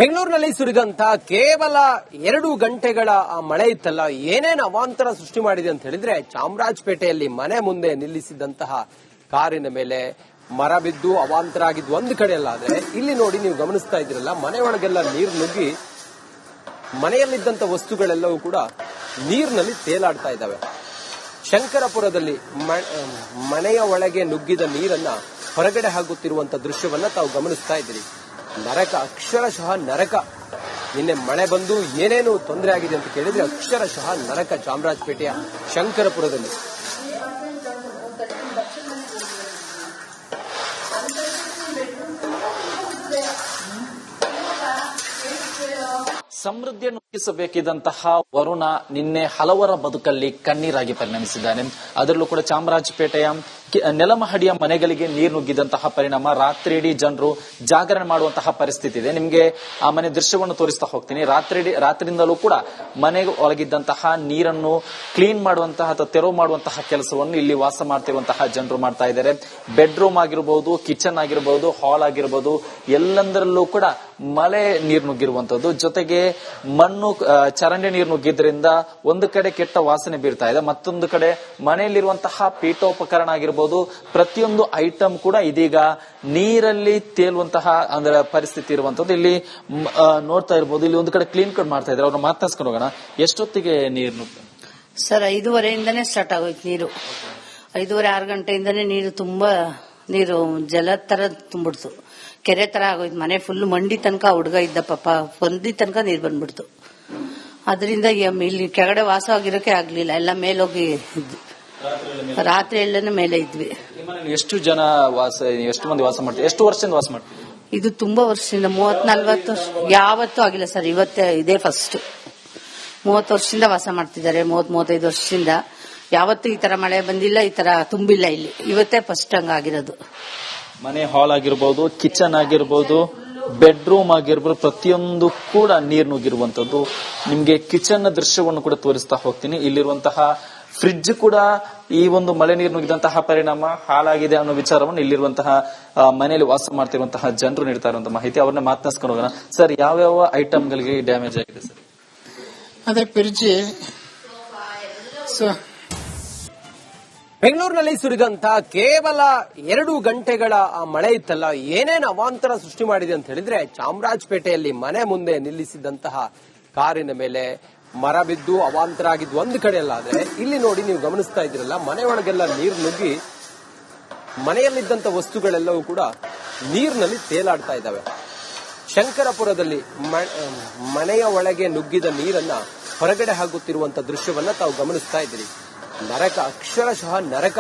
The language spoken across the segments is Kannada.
ಬೆಂಗಳೂರಿನಲ್ಲಿ ಸುರಿದಂತ ಕೇವಲ 2 ಗಂಟೆಗಳ ಆ ಮಳೆ ಇತ್ತಲ್ಲ, ಏನೇನು ಅವಾಂತರ ಸೃಷ್ಟಿ ಮಾಡಿದೆ ಅಂತ ಹೇಳಿದ್ರೆ, ಚಾಮರಾಜಪೇಟೆಯಲ್ಲಿ ಮನೆ ಮುಂದೆ ನಿಲ್ಲಿಸಿದಂತಹ ಕಾರಿನ ಮೇಲೆ ಮರ ಬಿದ್ದು ಅವಾಂತರ ಆಗಿದ್ದು ಒಂದು ಕಡೆ ಅಲ್ಲ. ಆದ್ರೆ ಇಲ್ಲಿ ನೋಡಿ, ನೀವು ಗಮನಿಸ್ತಾ ಇದ್ದೀರಲ್ಲ, ಮನೆ ಒಳಗೆಲ್ಲ ನೀರು ನುಗ್ಗಿ ಮನೆಯಲ್ಲಿದ್ದಂತ ವಸ್ತುಗಳೆಲ್ಲವೂ ಕೂಡ ನೀರಿನಲ್ಲಿ ತೇಲಾಡ್ತಾ ಇದ್ದಾವೆ. ಶಂಕರಪುರದಲ್ಲಿ ಮನೆಯ ಒಳಗೆ ನುಗ್ಗಿದ ನೀರನ್ನ ಹೊರಗಡೆ ಹಾಕುತ್ತಿರುವಂತ ದೃಶ್ಯವನ್ನ ತಾವು ಗಮನಿಸ್ತಾ ಇದ್ದೀರಿ. ನರಕ, ಅಕ್ಷರಶಃ ನರಕ. ನಿನ್ನೆ ಮಳೆ ಬಂದು ಏನೇನು ತೊಂದರೆ ಆಗಿದೆ ಅಂತ ಕೇಳಿದ್ರೆ ಅಕ್ಷರಶಃ ನರಕ. ಚಾಮರಾಜಪೇಟೆಯ ಶಂಕರಪುರದಲ್ಲಿ ಸಮೃದ್ಧಿಯನ್ನು ನುಗ್ಗಿಸಬೇಕಿದ್ದಂತಹ ವರುಣ ನಿನ್ನೆ ಹಲವರ ಬದುಕಲ್ಲಿ ಕಣ್ಣೀರಾಗಿ ಪರಿಣಮಿಸಿದ್ದಾನೆ. ಅದರಲ್ಲೂ ಕೂಡ ಚಾಮರಾಜಪೇಟೆಯ ನೆಲಮಹಡಿಯ ಮನೆಗಳಿಗೆ ನೀರು ನುಗ್ಗಿದಂತಹ ಪರಿಣಾಮ ರಾತ್ರಿ ಇಡೀ ಜನರು ಜಾಗರಣೆ ಮಾಡುವಂತಹ ಪರಿಸ್ಥಿತಿ ಇದೆ. ನಿಮ್ಗೆ ಆ ಮನೆ ದೃಶ್ಯವನ್ನು ತೋರಿಸ್ತಾ ಹೋಗ್ತೀನಿ. ರಾತ್ರಿಯಿಂದಲೂ ಕೂಡ ಮನೆ ಒಳಗಿದ್ದಂತಹ ನೀರನ್ನು ಕ್ಲೀನ್ ಮಾಡುವಂತಹ ಅಥವಾ ತೆರವು ಮಾಡುವಂತಹ ಕೆಲಸವನ್ನು ಇಲ್ಲಿ ವಾಸ ಮಾಡ್ತಿರುವಂತಹ ಜನರು ಮಾಡ್ತಾ ಇದ್ದಾರೆ. ಬೆಡ್ರೂಮ್ ಆಗಿರಬಹುದು, ಕಿಚನ್ ಆಗಿರಬಹುದು, ಹಾಲ್ ಆಗಿರಬಹುದು, ಎಲ್ಲಂದರಲ್ಲೂ ಕೂಡ ಮಳೆ ನೀರು ನುಗ್ಗಿರುವಂತದ್ದು. ಜೊತೆಗೆ ಮಣ್ಣು ಚರಂಡಿ ನೀರು ನುಗ್ಗಿದ್ರಿಂದ ಒಂದು ಕಡೆ ಕೆಟ್ಟ ವಾಸನೆ ಬೀರ್ತಾ ಇದೆ, ಮತ್ತೊಂದು ಕಡೆ ಮನೆಯಲ್ಲಿರುವಂತಹ ಪೀಠೋಪಕರಣ ಆಗಿರಬಹುದು, ಪ್ರತಿಯೊಂದು ಐಟಮ್ ಕೂಡ ಇದೀಗ ನೀರಲ್ಲಿ ತೇಲುವಂತಹ ಅಂದ್ರೆ ಪರಿಸ್ಥಿತಿ ಇರುವಂತದ್ದು. ಇಲ್ಲಿ ನೋಡ್ತಾ ಇರಬಹುದು, ಇಲ್ಲಿ ಒಂದು ಕಡೆ ಕ್ಲೀನ್ ಕಟ್ ಮಾಡ್ತಾ ಇದ್ದಾರೆ. ಅವ್ರನ್ನ ಮಾತನಾಡ್ಸ್ಕೊಂಡು ಹೋಗೋಣ. ಎಷ್ಟೊತ್ತಿಗೆ ನೀರು ನುಗ್ಗಿದೆ ಸರ್? 5:30ಇಂದಾನೇ ಸ್ಟಾರ್ಟ್ ಆಗೋಯ್ತು ನೀರು. 5:30-6 ಗಂಟೆಯಿಂದಾನೇ ನೀರು ಜಲ ತರ ತುಂಬಿಡ್ತು, ಕೆರೆ ತರ ಆಗೋಯ್ತು. ಮನೆ ಫುಲ್ ಮಂಡಿ ತನಕ ಹುಡುಗ ಇದ್ದ ಪಾಪ, ಹೊಂದಿ ತನಕ ನೀರು ಬಂದ್ಬಿಡ್ತು. ಅದರಿಂದ ಇಲ್ಲಿ ಕೆಳಗಡೆ ವಾಸವಾಗಿರೋಕೆ ಆಗ್ಲಿಲ್ಲ, ಎಲ್ಲ ಮೇಲೋಗಿ ಇದ್ವಿ. ರಾತ್ರಿ ಎಲ್ಲನೇ ಮೇಲೆ ಇದ್ವಿ. ಎಷ್ಟು ಮಂದಿ ವಾಸ ಮಾಡ್ತೀವಿ? ಎಷ್ಟು ವರ್ಷದಿಂದ ವಾಸ ಮಾಡ್ತೀವಿ? ಇದು ತುಂಬಾ ವರ್ಷದಿಂದ, 30-40 ವರ್ಷ ಯಾವತ್ತೂ ಆಗಿಲ್ಲ ಸರ್. ಇದೇ ಫಸ್ಟ್. 30 ವರ್ಷದಿಂದ ವಾಸ ಮಾಡ್ತಿದ್ದಾರೆ, 30-35 ವರ್ಷದಿಂದ. ಯಾವತ್ತೂ ಈ ತರ ಮಳೆ ಬಂದಿಲ್ಲ, ಈ ತರ ತುಂಬಿಲ್ಲ ಇಲ್ಲಿ. ಇವತ್ತೇ ಫಸ್ಟ್ ಹಂಗಾಗಿರೋದು. ಮನೆ ಹಾಲ್ ಆಗಿರ್ಬೋದು, ಕಿಚನ್ ಆಗಿರ್ಬೋದು, ಬೆಡ್ರೂಮ್ ಆಗಿರ್ಬೋದು, ಪ್ರತಿಯೊಂದು ಕೂಡ ನೀರು ನುಗ್ಗಿರುವಂತದ್ದು. ನಿಮ್ಗೆ ಕಿಚನ್ ದೃಶ್ಯವನ್ನು ಕೂಡ ತೋರಿಸ್ತಾ ಹೋಗ್ತೀನಿ. ಇಲ್ಲಿರುವಂತಹ ಫ್ರಿಡ್ಜ್ ಕೂಡ ಈ ಒಂದು ಮಳೆ ನೀರು ನುಗ್ಗಿದಂತಹ ಪರಿಣಾಮ ಹಾಳಾಗಿದೆ ಅನ್ನೋ ವಿಚಾರವನ್ನು ಇಲ್ಲಿರುವಂತಹ ಮನೆಯಲ್ಲಿ ವಾಸ ಮಾಡ್ತಿರುವಂತಹ ಜನರು ನೀಡ್ತಾ ಇರುವಂತಹ ಮಾಹಿತಿ. ಅವ್ರನ್ನ ಮಾತನಾಡ್ಸ್ಕೊಂಡು ಹೋಗೋಣ. ಸರ್, ಯಾವ್ಯಾವ ಐಟಮ್ಗಳಿಗೆ ಡ್ಯಾಮೇಜ್ ಆಗಿದೆ ಸರ್? ಅದೇ ಫ್ರಿಡ್ಜ್. ಬೆಂಗಳೂರಿನಲ್ಲಿ ಸುರಿದಂತ ಕೇವಲ 2 ಗಂಟೆಗಳ ಆ ಮಳೆ ಇತ್ತಲ್ಲ, ಏನೇನು ಅವಾಂತರ ಸೃಷ್ಟಿ ಮಾಡಿದೆ ಅಂತ ಹೇಳಿದ್ರೆ, ಚಾಮರಾಜಪೇಟೆಯಲ್ಲಿ ಮನೆ ಮುಂದೆ ನಿಲ್ಲಿಸಿದಂತಹ ಕಾರಿನ ಮೇಲೆ ಮರ ಬಿದ್ದು ಅವಾಂತರ ಆಗಿದ್ದು ಒಂದು ಕಡೆ ಅಲ್ಲ. ಆದ್ರೆ ಇಲ್ಲಿ ನೋಡಿ, ನೀವು ಗಮನಿಸ್ತಾ ಇದ್ದೀರಲ್ಲ, ಮನೆ ಒಳಗೆಲ್ಲ ನೀರು ನುಗ್ಗಿ ಮನೆಯಲ್ಲಿದ್ದಂತ ವಸ್ತುಗಳೆಲ್ಲವೂ ಕೂಡ ನೀರಿನಲ್ಲಿ ತೇಲಾಡ್ತಾ ಇದ್ದಾವೆ. ಶಂಕರಪುರದಲ್ಲಿ ಮನೆಯ ಒಳಗೆ ನುಗ್ಗಿದ ನೀರನ್ನ ಹೊರಗಡೆ ಹಾಕುತ್ತಿರುವಂತ ದೃಶ್ಯವನ್ನ ತಾವು ಗಮನಿಸ್ತಾ ಇದ್ದೀರಿ. ನರಕ, ಅಕ್ಷರಶಃ ನರಕ.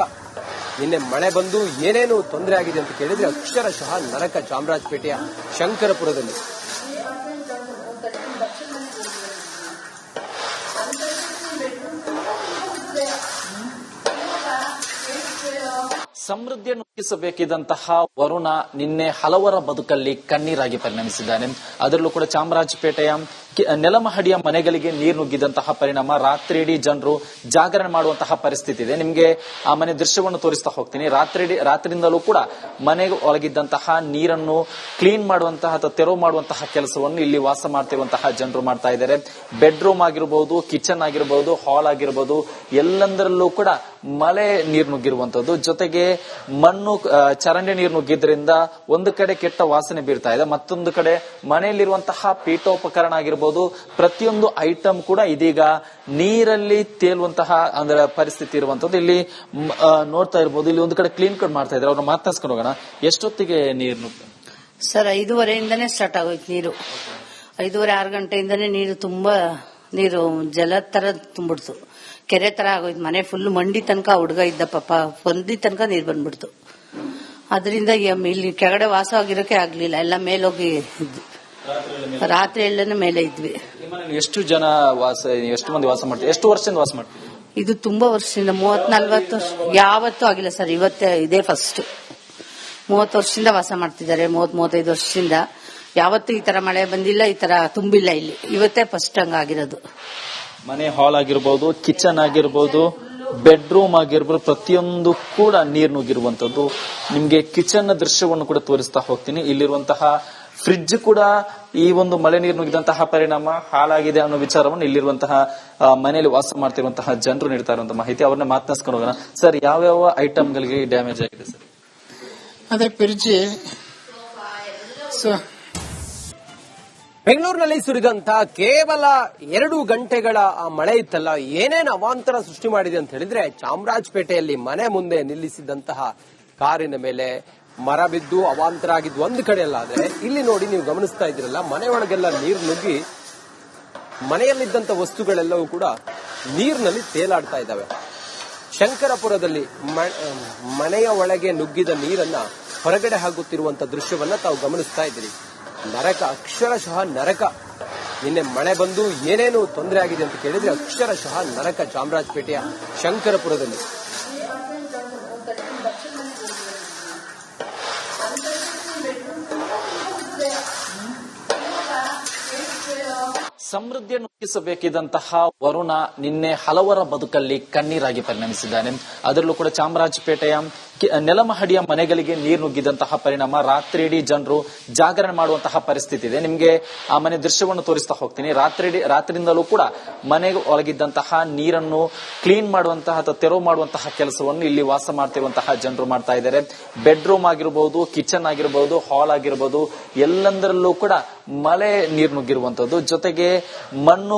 ನಿನ್ನೆ ಮಳೆ ಬಂದು ಏನೇನು ತೊಂದರೆ ಆಗಿದೆ ಅಂತ ಕೇಳಿದ್ರೆ ಅಕ್ಷರಶಃ ನರಕ. ಚಾಮರಾಜಪೇಟೆಯ ಶಂಕರಪುರದಲ್ಲಿ ಸಮೃದ್ಧಿಯನ್ನು ನುಗ್ಗಿಸಬೇಕಿದ್ದಂತಹ ವರುಣ ನಿನ್ನೆ ಹಲವರ ಬದುಕಲ್ಲಿ ಕಣ್ಣೀರಾಗಿ ಪರಿಣಮಿಸಿದ್ದಾನೆ. ಅದರಲ್ಲೂ ಕೂಡ ಚಾಮರಾಜಪೇಟೆಯ ನೆಲಮಹಡಿಯ ಮನೆಗಳಿಗೆ ನೀರು ನುಗ್ಗಿದಂತಹ ಪರಿಣಾಮ ರಾತ್ರಿ ಇಡೀ ಜನರು ಜಾಗರಣೆ ಮಾಡುವಂತಹ ಪರಿಸ್ಥಿತಿ ಇದೆ. ನಿಮ್ಗೆ ಆ ಮನೆ ದೃಶ್ಯವನ್ನು ತೋರಿಸ್ತಾ ಹೋಗ್ತೀನಿ. ರಾತ್ರಿಯಿಂದಲೂ ಕೂಡ ಮನೆ ಒಳಗಿದ್ದಂತಹ ನೀರನ್ನು ಕ್ಲೀನ್ ಮಾಡುವಂತಹ ಅಥವಾ ತೆರವು ಮಾಡುವಂತಹ ಕೆಲಸವನ್ನು ಇಲ್ಲಿ ವಾಸ ಮಾಡ್ತಿರುವಂತಹ ಜನರು ಮಾಡ್ತಾ ಇದ್ದಾರೆ. ಬೆಡ್ರೂಮ್ ಆಗಿರಬಹುದು, ಕಿಚನ್ ಆಗಿರಬಹುದು, ಹಾಲ್ ಆಗಿರಬಹುದು, ಎಲ್ಲಂದರಲ್ಲೂ ಕೂಡ ಮಳೆ ನೀರು ನುಗ್ಗಿರುವಂತದ್ದು. ಜೊತೆಗೆ ಮಣ್ಣು ಚರಂಡಿ ನೀರು ನುಗ್ಗಿದ್ರಿಂದ ಒಂದು ಕಡೆ ಕೆಟ್ಟ ವಾಸನೆ ಬೀರ್ತಾ ಇದೆ, ಮತ್ತೊಂದು ಕಡೆ ಮನೆಯಲ್ಲಿರುವಂತಹ ಪೀಠೋಪಕರಣ ಆಗಿರಬಹುದು, ಪ್ರತಿಯೊಂದು ಐಟಮ್ ಕೂಡ ಇದೀಗ ನೀರಲ್ಲಿ ತೇಲುವಂತಹ ಅಂದ್ರೆ ಪರಿಸ್ಥಿತಿ ಇರುವಂತದ್ದು. ಇಲ್ಲಿ ನೋಡ್ತಾ ಇರಬಹುದು, ಇಲ್ಲಿ ಒಂದು ಕಡೆ ಕ್ಲೀನ್ ಕಟ್ ಮಾಡ್ತಾ ಇದ್ದಾರೆ. ಅವ್ರನ್ನ ಮಾತನಾಡ್ಸ್ಕೊಂಡು ಹೋಗೋಣ. ಎಷ್ಟೊತ್ತಿಗೆ ನೀರು ನುಗ್ಗಿದೆ ಸರ್? 5:30ಇಂದಾನೇ ಸ್ಟಾರ್ಟ್ ಆಗೋಯ್ತು ನೀರು. 5:30-6 ಗಂಟೆಯಿಂದಾನೇ ನೀರು ಜಲ ತರ ತುಂಬಿಡ್ತು, ಕೆರೆ ತರ ಆಗೋಯ್ತು. ಮನೆ ಫುಲ್ ಮಂಡಿ ತನಕ ಹುಡುಗ ಇದ್ದ ಪಾಪ, ಹೊಂದಿ ತನಕ ನೀರು ಬಂದ್ಬಿಡ್ತು. ಅದರಿಂದ ಇಲ್ಲಿ ಕೆಳಗಡೆ ವಾಸವಾಗಿರೋಕೆ ಆಗ್ಲಿಲ್ಲ, ಎಲ್ಲ ಮೇಲೋಗಿ ಇದ್ವಿ. ರಾತ್ರಿ ಎಲ್ಲನೇ ಮೇಲೆ ಇದ್ವಿ. ಎಷ್ಟು ಮಂದಿ ವಾಸ ಮಾಡ್ತೀವಿ? ಎಷ್ಟು ವರ್ಷದಿಂದ ವಾಸ ಮಾಡ್ತೀವಿ? ಇದು ತುಂಬಾ ವರ್ಷದಿಂದ, 30-40 ವರ್ಷ ಯಾವತ್ತೂ ಆಗಿಲ್ಲ ಸರ್. ಇದೇ ಫಸ್ಟ್. 30 ವರ್ಷದಿಂದ ವಾಸ ಮಾಡ್ತಿದ್ದಾರೆ, 30-35 ವರ್ಷದಿಂದ. ಯಾವತ್ತೂ ಈ ತರ ಮಳೆ ಬಂದಿಲ್ಲ, ಈ ತರ ತುಂಬಿಲ್ಲ ಇಲ್ಲಿ. ಇವತ್ತೇ ಫಸ್ಟ್ ಹಂಗಾಗಿರೋದು. ಮನೆ ಹಾಲ್ ಆಗಿರ್ಬೋದು, ಕಿಚನ್ ಆಗಿರ್ಬೋದು, ಬೆಡ್ರೂಮ್ ಆಗಿರ್ಬೋದು, ಪ್ರತಿಯೊಂದು ಕೂಡ ನೀರು ನುಗ್ಗಿರುವಂತದ್ದು. ನಿಮ್ಗೆ ಕಿಚನ್ ದೃಶ್ಯವನ್ನು ಕೂಡ ತೋರಿಸ್ತಾ ಹೋಗ್ತೀನಿ. ಇಲ್ಲಿರುವಂತಹ ಫ್ರಿಡ್ಜ್ ಕೂಡ ಈ ಒಂದು ಮಳೆ ನೀರು ನುಗ್ಗಿದಂತಹ ಪರಿಣಾಮ ಹಾಳಾಗಿದೆ ಅನ್ನೋ ವಿಚಾರವನ್ನು ಇಲ್ಲಿರುವಂತಹ ಮನೆಯಲ್ಲಿ ವಾಸ ಮಾಡ್ತಿರುವಂತಹ ಜನರು ನೀಡ್ತಾ ಇರುವಂತಹ ಮಾಹಿತಿ. ಅವ್ರನ್ನ ಮಾತನಾಡ್ಸ್ಕೊಂಡು ಹೋಗೋಣ. ಸರ್, ಯಾವ್ಯಾವ ಐಟಮ್ಗಳಿಗೆ ಡ್ಯಾಮೇಜ್ ಆಗಿದೆ ಸರ್? ಅದೇ ಫ್ರಿಡ್ಜ್ ಬೆಂಗಳೂರಿನಲ್ಲಿ ಸುರಿದಂತ ಕೇವಲ 2 ಗಂಟೆಗಳ ಆ ಮಳೆ ಇತ್ತಲ್ಲ, ಏನೇನು ಅವಾಂತರ ಸೃಷ್ಟಿ ಮಾಡಿದೆ ಅಂತ ಹೇಳಿದ್ರೆ, ಚಾಮರಾಜಪೇಟೆಯಲ್ಲಿ ಮನೆ ಮುಂದೆ ನಿಲ್ಲಿಸಿದಂತಹ ಕಾರಿನ ಮೇಲೆ ಮರ ಬಿದ್ದು ಅವಾಂತರ ಆಗಿದ್ದು ಒಂದು ಕಡೆ ಅಲ್ಲ. ಆದ್ರೆ ಇಲ್ಲಿ ನೋಡಿ, ನೀವು ಗಮನಿಸ್ತಾ ಇದ್ದೀರಲ್ಲ, ಮನೆ ಒಳಗೆಲ್ಲ ನೀರು ನುಗ್ಗಿ ಮನೆಯಲ್ಲಿದ್ದಂತ ವಸ್ತುಗಳೆಲ್ಲವೂ ಕೂಡ ನೀರಿನಲ್ಲಿ ತೇಲಾಡ್ತಾ ಇದ್ದಾವೆ. ಶಂಕರಪುರದಲ್ಲಿ ಮನೆಯ ಒಳಗೆ ನುಗ್ಗಿದ ನೀರನ್ನ ಹೊರಗಡೆ ಹಾಕುತ್ತಿರುವಂತ ದೃಶ್ಯವನ್ನ ತಾವು ಗಮನಿಸ್ತಾ ಇದ್ದೀರಿ. ನರಕ, ಅಕ್ಷರಶಃ ನರಕ. ನಿನ್ನೆ ಮಳೆ ಬಂದು ಏನೇನು ತೊಂದರೆ ಆಗಿದೆ ಅಂತ ಕೇಳಿದ್ರೆ ಅಕ್ಷರಶಃ ನರಕ. ಚಾಮರಾಜಪೇಟೆಯ ಶಂಕರಪುರದಲ್ಲಿ ಸಮೃದ್ಧಿಯನ್ನು ನುಗ್ಗಿಸಬೇಕಿದ್ದಂತಹ ವರುಣ ನಿನ್ನೆ ಹಲವರ ಬದುಕಲ್ಲಿ ಕಣ್ಣೀರಾಗಿ ಪರಿಣಮಿಸಿದ್ದಾನೆ. ಅದರಲ್ಲೂ ಕೂಡ ಚಾಮರಾಜಪೇಟೆಯ ನೆಲಮಹಡಿಯ ಮನೆಗಳಿಗೆ ನೀರು ನುಗ್ಗಿದಂತಹ ಪರಿಣಾಮ ರಾತ್ರಿಯಿಡೀ ಜನರು ಜಾಗರಣೆ ಮಾಡುವಂತಹ ಪರಿಸ್ಥಿತಿ ಇದೆ. ನಿಮ್ಗೆ ಆ ಮನೆ ದೃಶ್ಯವನ್ನು ತೋರಿಸ್ತಾ ಹೋಗ್ತೀನಿ. ರಾತ್ರಿಯಿಂದಲೂ ಕೂಡ ಮನೆ ಒಳಗಿದ್ದಂತಹ ನೀರನ್ನು ಕ್ಲೀನ್ ಮಾಡುವಂತಹ ಅಥವಾ ತೆರವು ಮಾಡುವಂತಹ ಕೆಲಸವನ್ನು ಇಲ್ಲಿ ವಾಸ ಮಾಡ್ತಿರುವಂತಹ ಜನರು ಮಾಡ್ತಾ ಇದ್ದಾರೆ. ಬೆಡ್ರೂಮ್ ಆಗಿರಬಹುದು, ಕಿಚನ್ ಆಗಿರಬಹುದು, ಹಾಲ್ ಆಗಿರಬಹುದು, ಎಲ್ಲಂದರಲ್ಲೂ ಕೂಡ ಮಳೆ ನೀರು ನುಗ್ಗಿರುವಂತದ್ದು. ಜೊತೆಗೆ ಮಣ್ಣು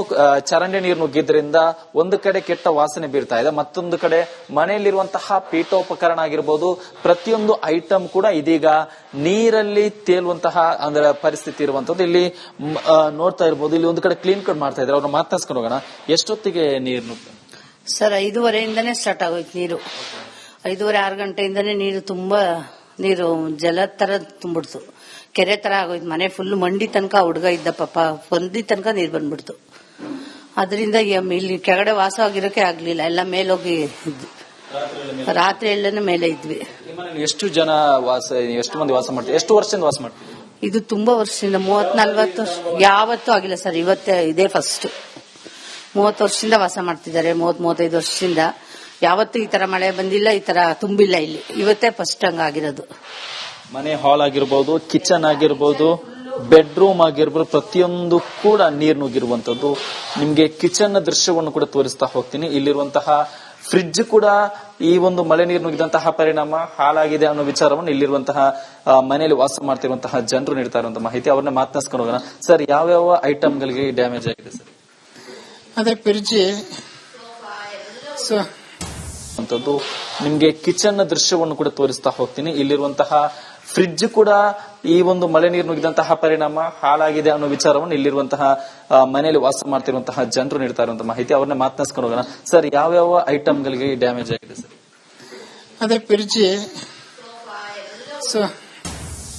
ಚರಂಡಿ ನೀರು ನುಗ್ಗಿದ್ರಿಂದ ಒಂದು ಕಡೆ ಕೆಟ್ಟ ವಾಸನೆ ಬೀರ್ತಾ ಇದೆ, ಮತ್ತೊಂದು ಕಡೆ ಮನೆಯಲ್ಲಿರುವಂತಹ ಪೀಠೋಪಕರಣ ಆಗಿರಬಹುದು, ಪ್ರತಿಯೊಂದು ಐಟಮ್ ಕೂಡ ಇದೀಗ ನೀರಲ್ಲಿ ತೇಲುವಂತಹ ಅಂದ್ರೆ ಪರಿಸ್ಥಿತಿ ಇರುವಂತದ್ದು. ಇಲ್ಲಿ ನೋಡ್ತಾ ಇರಬಹುದು, ಇಲ್ಲಿ ಒಂದು ಕಡೆ ಕ್ಲೀನ್ ಕಟ್ ಮಾಡ್ತಾ ಇದ್ದಾರೆ. ಅವ್ರನ್ನ ಮಾತನಾಡ್ಸ್ಕೊಂಡು ಹೋಗೋಣ. ಎಷ್ಟೊತ್ತಿಗೆ ನೀರು ನುಗ್ಗ? ಸರ್, 5:30ಇಂದಾನೇ ಸ್ಟಾರ್ಟ್ ಆಗೋಯ್ತು ನೀರು. 5:30, 6 ಗಂಟೆಯಿಂದಾನೇ ನೀರು ಜಲ ತರ ತುಂಬಿಡ್ತು, ಕೆರೆ ತರ ಆಗೋಯ್ತು. ಮನೆ ಫುಲ್ ಮಂಡಿ ತನಕ ಹುಡುಗ ಇದ್ದ ಪಾಪ, ಹೊಂದಿ ತನಕ ನೀರು ಬಂದ್ಬಿಡ್ತು. ಅದರಿಂದ ಇಲ್ಲಿ ಕೆಳಗಡೆ ವಾಸವಾಗಿರೋಕೆ ಆಗ್ಲಿಲ್ಲ, ಎಲ್ಲ ಮೇಲೋಗಿ ಇದ್ವಿ. ರಾತ್ರಿ ಎಲ್ಲನೇ ಮೇಲೆ ಇದ್ವಿ. ಎಷ್ಟು ಜನ ಎಷ್ಟು ಮಂದಿ ವಾಸ ಮಾಡ್ತೀವಿ? ಎಷ್ಟು ವರ್ಷದಿಂದ ವಾಸ ಮಾಡ್ತೀವಿ? ಇದು ತುಂಬಾ ವರ್ಷದಿಂದ 30-40 ವರ್ಷ ಯಾವತ್ತೂ ಆಗಿಲ್ಲ ಸರ್. ಇದೇ ಫಸ್ಟ್. 30 ವರ್ಷದಿಂದ ವಾಸ ಮಾಡ್ತಿದ್ದಾರೆ. 30-35 ವರ್ಷದಿಂದ ಯಾವತ್ತೂ ಈ ತರ ಮಳೆ ಬಂದಿಲ್ಲ, ಈ ತರ ತುಂಬಿಲ್ಲ ಇಲ್ಲಿ. ಇವತ್ತೇ ಫಸ್ಟ್ ಹಂಗಾಗಿರೋದು. ಮನೆ ಹಾಲ್ ಆಗಿರ್ಬೋದು, ಕಿಚನ್ ಆಗಿರ್ಬೋದು, ಬೆಡ್ರೂಮ್ ಆಗಿರ್ಬೋದು, ಪ್ರತಿಯೊಂದು ಕೂಡ ನೀರು ನುಗ್ಗಿರುವಂತದ್ದು. ನಿಮ್ಗೆ ಕಿಚನ್ ದೃಶ್ಯವನ್ನು ಕೂಡ ತೋರಿಸ್ತಾ ಹೋಗ್ತೀನಿ. ಇಲ್ಲಿರುವಂತಹ ಫ್ರಿಡ್ಜ್ ಕೂಡ ಈ ಒಂದು ಮಳೆ ನೀರು ನುಗ್ಗಿದಂತಹ ಪರಿಣಾಮ ಹಾಳಾಗಿದೆ ಅನ್ನೋ ವಿಚಾರವನ್ನು ಇಲ್ಲಿರುವಂತಹ ಮನೆಯಲ್ಲಿ ವಾಸ ಮಾಡ್ತಿರುವಂತಹ ಜನರು ನೀಡ್ತಾ ಇರುವಂತಹ ಮಾಹಿತಿ. ಅವ್ರನ್ನ ಮಾತನಾಡ್ಸ್ಕೊಂಡು ಹೋಗೋಣ. ಸರ್, ಯಾವ್ಯಾವ ಐಟಮ್ಗಳಿಗೆ ಡ್ಯಾಮೇಜ್ ಆಗಿದೆ ಸರ್? ಅದೇ ಫ್ರಿಡ್ಜ್ ನಿಮ್ಗೆ ಕಿಚನ್ ದೃಶ್ಯವನ್ನು ಕೂಡ ತೋರಿಸ್ತಾ ಹೋಗ್ತೀನಿ. ಇಲ್ಲಿರುವಂತಹ ಫ್ರಿಡ್ಜ್ ಕೂಡ ಈ ಒಂದು ಮಳೆ ನೀರು ನುಗ್ಗಿದಂತಹ ಪರಿಣಾಮ ಹಾಳಾಗಿದೆ ಅನ್ನೋ ವಿಚಾರವನ್ನು ಇಲ್ಲಿರುವಂತಹ ಮನೆಯಲ್ಲಿ ವಾಸ ಮಾಡ್ತಿರುವಂತಹ ಜನರು ನೀಡ್ತಾ ಇರುವಂತಹ ಮಾಹಿತಿ. ಅವ್ರನ್ನ ಮಾತನಾಡ್ಸ್ಕೊಂಡು ಹೋಗೋಣ. ಸರ್, ಯಾವ್ಯಾವ ಐಟಮ್ಗಳಿಗೆ ಡ್ಯಾಮೇಜ್ ಆಗಿದೆ ಸರ್? ಅದೇ ಫ್ರಿಡ್ಜ್